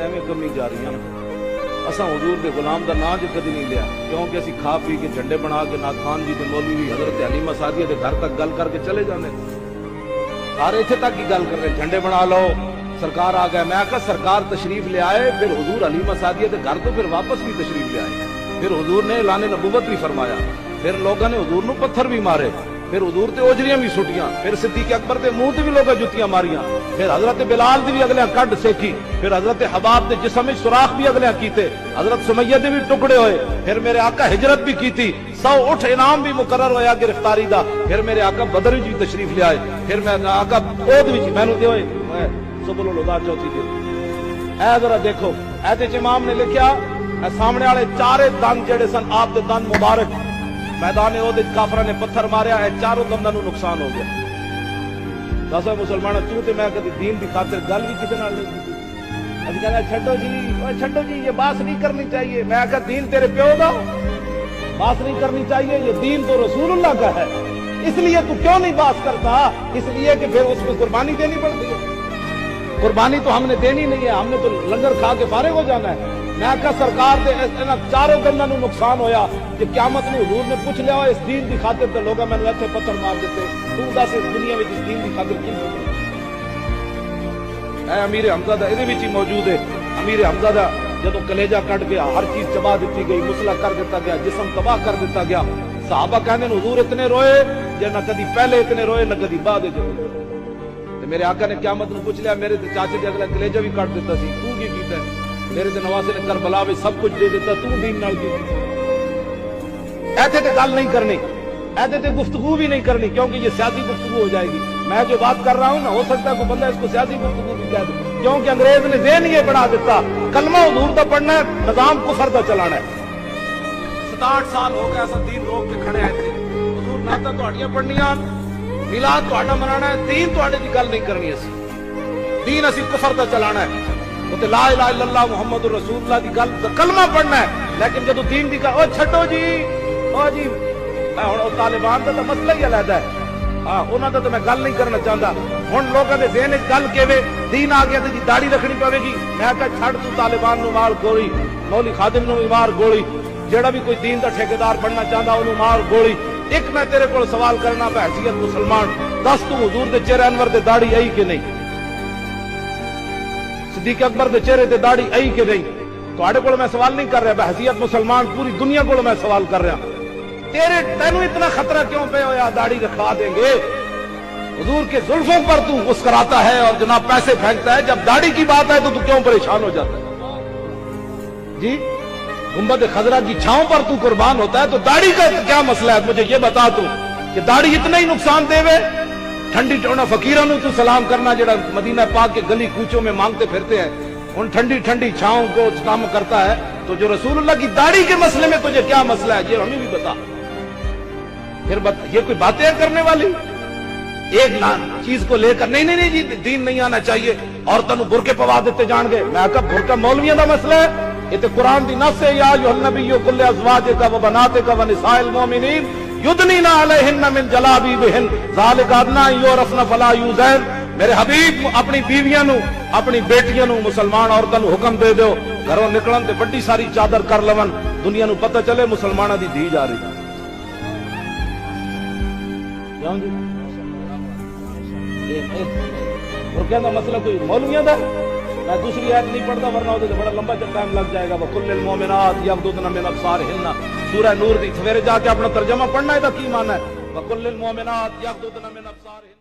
ਐਵੇਂ ਕਮੀ ਜਾ ਰਹੀਆਂ ਅਸਾਂ ਹਜ਼ੂਰ ਦੇ ਗੁਲਾਮ ਦਾ ਨਾਂ ਜੇ ਕਦੀ ਨਹੀਂ ਲਿਆ ਕਿਉਂਕਿ ਅਸੀਂ ਖਾ ਪੀ ਕੇ ਝੰਡੇ ਬਣਾ ਕੇ ਨਾ ਖਾਨ ਜੀ ਦੇ ਮੌਲਵੀ ਵੀ ਹਜ਼ਰਤ ਹਲੀਮਾ ਸਾਦੀਆ ਦੇ ਘਰ ਤੱਕ ਗੱਲ ਕਰਕੇ ਚਲੇ ਜਾਂਦੇ ਸਾਰੇ ਇੱਥੇ ਤੱਕ ਹੀ ਗੱਲ ਕਰ ਰਹੇ झंडे बना लो सरकार आ गया मैं कहा सरकार तशरीफ ले आए फिर हुजूर हलीमा सादिया के घर तो फिर वापस भी तशरीफ ले आए फिर हुजूर ने ऐलान नबूवत भी फरमाया फिर लोगों ने हुजूर नूं पत्थर भी मारे फिर हुजूर ते ओजरियां भी सुटियां फिर सिद्दीक अकबर दे मुंह ते भी लोग जुतियां मारियां फिर हजरत बिलाल दी भी अगले कड सेकी फिर हजरत हबाब दे जिस्म में सुराख भी अगले कीते हजरत सुमैया दे भी टुकड़े होए फिर मेरे आका हिजरत भी की थी 100 उठ इनाम भी मुकर्रर होया गिरफ्तारी दा फिर मेरे आका बदर भी तशरीफ ले आए फिर मैं आका ओद भी मैनू दे होए सुबुल हुदा चौथी दिन ऐ जरा देखो ऐते इमाम ने लिखा सामने वाले चारे दंद जेड़े सन आप दे दंद मुबारक मैदान ओहदे काफरा ने पत्थर मारिया है चारों दंदां नूं नुकसान हो गया दस मुसलमान तू ते मैं कभी दीन की खातिर गल भी किसी नाल नहीं की अभी कहना छड्डो जी ये बात नहीं करनी चाहिए मैं कहा दीन तेरे प्यो दा बात नहीं करनी चाहिए ये दीन तो रसूलुल्लाह का है इसलिए तू क्यों नहीं बात करता इसलिए कि फिर उसमें कुर्बानी देनी पड़ती है कुर्बानी तो हमने देनी नहीं है हमने तो लंगर खा के फारिग हो जाना है मैं कहा सरकार दे चारों दंदां नूं नुकसान होया कि क़यामत नूं हुजूर ने पूछ लिया इस दीन की खातिर ते लोग मैनूं इत्थे पत्थर मार दिते तू दस इस दुनिया में इस दीन की खातिर की ऐ अमीर हमजा दा इहदे विच ही मौजूद है अमीर हमजा दा जदों कलेजा कट गया हर चीज चबा दी गई मुसला कर दिता गया जिस्म तबाह कर दिता गया सहाबा कहंदे हुजूर इतने रोए जे ना कदी पहले इतने रोए ना कदी बाद ते मेरे आका ने क़यामत नूं पूछ लिया मेरे ते चाचे दे अगला कलेजा भी कट दिता सी तू की कीता मेरे ते नवासे ने करबला में सब कुछ दे दिता तू दीन नाल की ऐसे ते गल नहीं करनी ऐसे ते गुफ्तगू भी नहीं करनी क्योंकि ये सियासी गुफ्तगू हो जाएगी मैं जो बात कर रहा हूं ना हो सकता है कोई बंदा इसको सियासी गुफ्तगू भी कह दे क्योंकि अंग्रेज ने ज़हन ये बना दिता कलमा हुजूर दा पढ़ना है निजाम कुफर दा चलाना है 67 साल हो गए ऐसा दीन रोक के खड़े हैं हुजूर नाता तुहाड़ियां पढ़नियां मिलाद तुहाडा मनाना है दीन तुहाडे दी गल नहीं करनी असी दीन असी कुफर दा चलाना है तो ला इलाहा इल्लल्लाह मुहम्मदुर रसूलुल्लाह दी गल कलमा पढ़ना है लेकिन जदों दीन दी गल ओ छड्डो जी ओ जी हुण ओ तालिबान दा मसला ही अलग है हां उन्हां दा तो मैं गल नहीं करना चाहता हुण लोकां दे ज़हन विच गल केवे दीन आ गया ते जी दाढ़ी रखनी पवेगी मैं कहा छड़ तू तालिबान नूं मार गोली मौली खादिम नूं मार गोली जेड़ा भी कोई दीन दा ठेकेदार बनना चाहता ओनू मार गोली एक मैं तेरे कोल सवाल करना बहसीयत मुसलमान दस तू हुजूर दे चेहरे अनवर दे दाढ़ी आई कि नहीं सिद्दीक अकबर दे चेहरे ते दाढ़ी आई कि नहीं तुहाडे कोल मैं सवाल नहीं कर रहा बहसीयत मुसलमान पूरी दुनिया कोल मैं सवाल कर रहा तेरे तैनू इतना खतरा क्यों पे होया दाढ़ी रखा देंगे हुजूर के जुल्फों पर तू मुस्कुराता है और जनाब पैसे फेंकता है जब दाढ़ी की बात है तो तू क्यों परेशान हो जाता है जी गुंबद खजरा की छांव पर तू कुर्बान होता है तो दाढ़ी का क्या मसला है मुझे ये बता तू कि दाढ़ी इतना ही नुकसान देवे ठंडी टोना फकीरों तू सलाम करना जड़ा मदीना पाक के गली कूचों में मांगते फिरते हैं उन ठंडी ठंडी छांव को काम करता है तो जो रसूलुल्लाह की दाढ़ी के मसले में तुझे क्या मसला है ये हमें भी बता फिर ये कोई बातें करने वाली एक चीज को लेकर नहीं जी दीन नहीं आना चाहिए औरतों को बुरके पवा देते जान गए मैं कहा बुरका मौलवियों का मसला है ये तो कुरान दी नस है या अय्युहन नबिय्यु कुल अज़वाजिका व बनातिका व निसाइल मोमिनीन युदनीना अलैहिन्ना मिन जलाबीबिहिन ज़ालिका अदना युरफ़ना फला युज़ैन मेरे हबीब अपनी बीवियां नु अपनी बेटियां नु मुसलमान औरतां नु हुक्म दे दो घरों निकलन ते बड़ी सारी चादर कर लवन दुनिया नु पता चले मुसलमानां दी धी जा रही क्यों जी बुरके दा मसला कोई मौलवियां दा मैं दूसरी आयत नहीं पढ़ता वरना उधर बड़ा लंबा टाइम लग जाएगा वकुल्लिल मोमिनात यगदुदना मिन अब्सारिहिन्ना सूरह नूर दी सवेरे जाके अपना तर्जुमा पढ़ना है तो की माना है वकुल्लिल मोमिनात यगदुदना मिन अब्सारिहिन्ना